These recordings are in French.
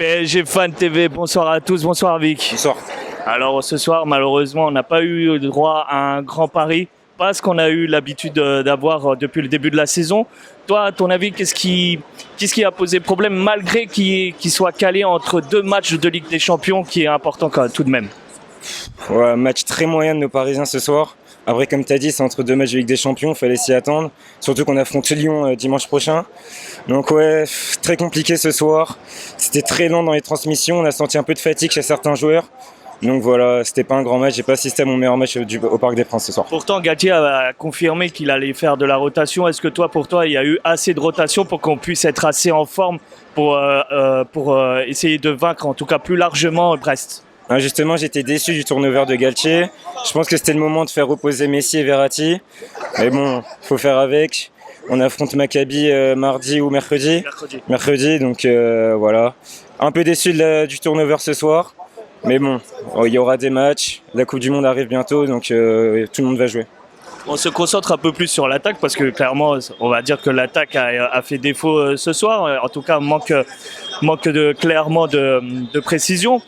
PSG Fan TV, bonsoir à tous, bonsoir Vic. Bonsoir. Alors ce soir, malheureusement, on n'a pas eu le droit à un grand pari, pas ce qu'on a eu l'habitude d'avoir depuis le début de la saison. Toi, à ton avis, qu'est-ce qui a posé problème malgré qu'il soit calé entre deux matchs de Ligue des Champions, qui est important tout de même? Ouais, match très moyen de nos Parisiens ce soir. Après, comme tu as dit, c'est entre deux matchs de Ligue des Champions, il fallait s'y attendre. Surtout qu'on affronte Lyon dimanche prochain. Donc ouais, très compliqué ce soir. C'était très lent dans les transmissions, on a senti un peu de fatigue chez certains joueurs. Donc voilà, c'était pas un grand match, j'ai pas assisté à mon meilleur match au Parc des Princes ce soir. Pourtant, Galtier a confirmé qu'il allait faire de la rotation. Est-ce que pour toi, il y a eu assez de rotation pour qu'on puisse être assez en forme pour essayer de vaincre, en tout cas plus largement, Brest? Justement, j'étais déçu du turnover de Galtier. Je pense que c'était le moment de faire reposer Messi et Verratti. Mais bon, faut faire avec. On affronte Maccabi mardi ou mercredi. Mercredi, donc voilà. Un peu déçu du turnover ce soir. Mais bon, il y aura des matchs. La Coupe du Monde arrive bientôt, donc tout le monde va jouer. On se concentre un peu plus sur l'attaque parce que clairement, on va dire que l'attaque a fait défaut ce soir. En tout cas, manque clairement de précision.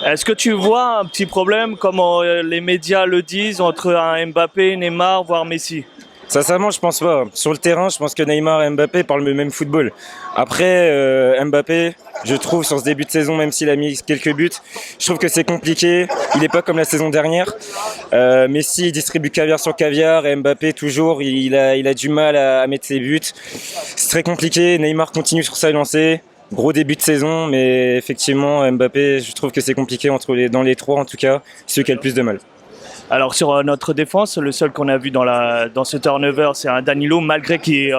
Est-ce que tu vois un petit problème, comme les médias le disent, entre un Mbappé, Neymar, voire Messi? Sincèrement, je pense pas. Sur le terrain, je pense que Neymar et Mbappé parlent le même football. Après, Mbappé, je trouve, sur ce début de saison, même s'il a mis quelques buts, je trouve que c'est compliqué. Il n'est pas comme la saison dernière. Messi distribue caviar sur caviar et Mbappé, toujours, il a du mal à mettre ses buts. C'est très compliqué. Neymar continue sur sa lancée. Gros début de saison, mais effectivement, Mbappé, je trouve que c'est compliqué dans les trois, en tout cas, celui qui a le plus de mal. Alors sur notre défense, le seul qu'on a vu dans ce turnover, c'est un Danilo, malgré qui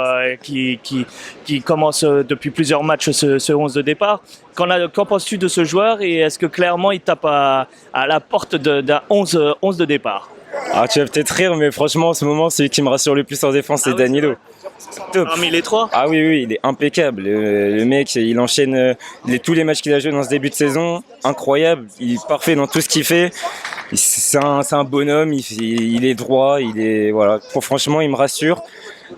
commence depuis plusieurs matchs ce 11 de départ. Qu'en penses-tu de ce joueur et est-ce que clairement il tape à la porte d'un 11 de départ? Tu vas peut-être rire, mais franchement, en ce moment, celui qui me rassure le plus en défense, c'est Danilo. Top. Parmi les trois? Ah oui, il est impeccable. Le mec, il enchaîne tous les matchs qu'il a joué dans ce début de saison. Incroyable, il est parfait dans tout ce qu'il fait. C'est un bonhomme, il est droit, voilà. Franchement, il me rassure.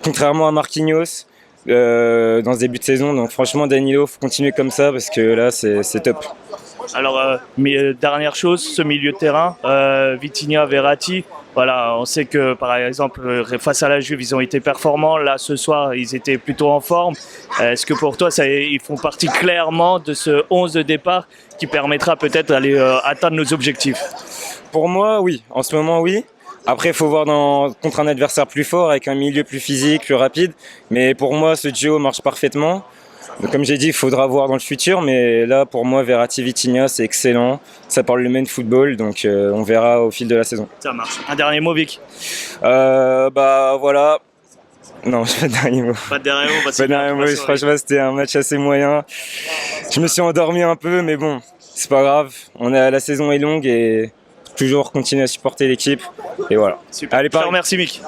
Contrairement à Marquinhos dans ce début de saison. Donc franchement, Danilo, faut continuer comme ça parce que là, c'est top. Alors, dernière chose, ce milieu de terrain, Vitinha, Verratti, voilà, on sait que par exemple face à la Juve, ils ont été performants. Là, ce soir, ils étaient plutôt en forme. Est-ce que pour toi, ils font partie clairement de ce 11 de départ qui permettra peut-être d'aller atteindre nos objectifs? Pour moi, oui. En ce moment, oui. Après, il faut voir contre un adversaire plus fort, avec un milieu plus physique, plus rapide. Mais pour moi, ce duo marche parfaitement. Donc, comme j'ai dit, il faudra voir dans le futur, mais là, pour moi, Verratti Vitinha, c'est excellent. Ça parle le même football, donc on verra au fil de la saison. Ça marche. Un dernier mot, Vic? Voilà. Non, pas de dernier mot. Pas de dernier mot, pas de dernier mot. Franchement, c'était un match assez moyen. Je me suis endormi un peu, mais bon, c'est pas grave. La saison est longue et toujours continuer à supporter l'équipe. Et voilà. Super. Allez, Merci, Mick.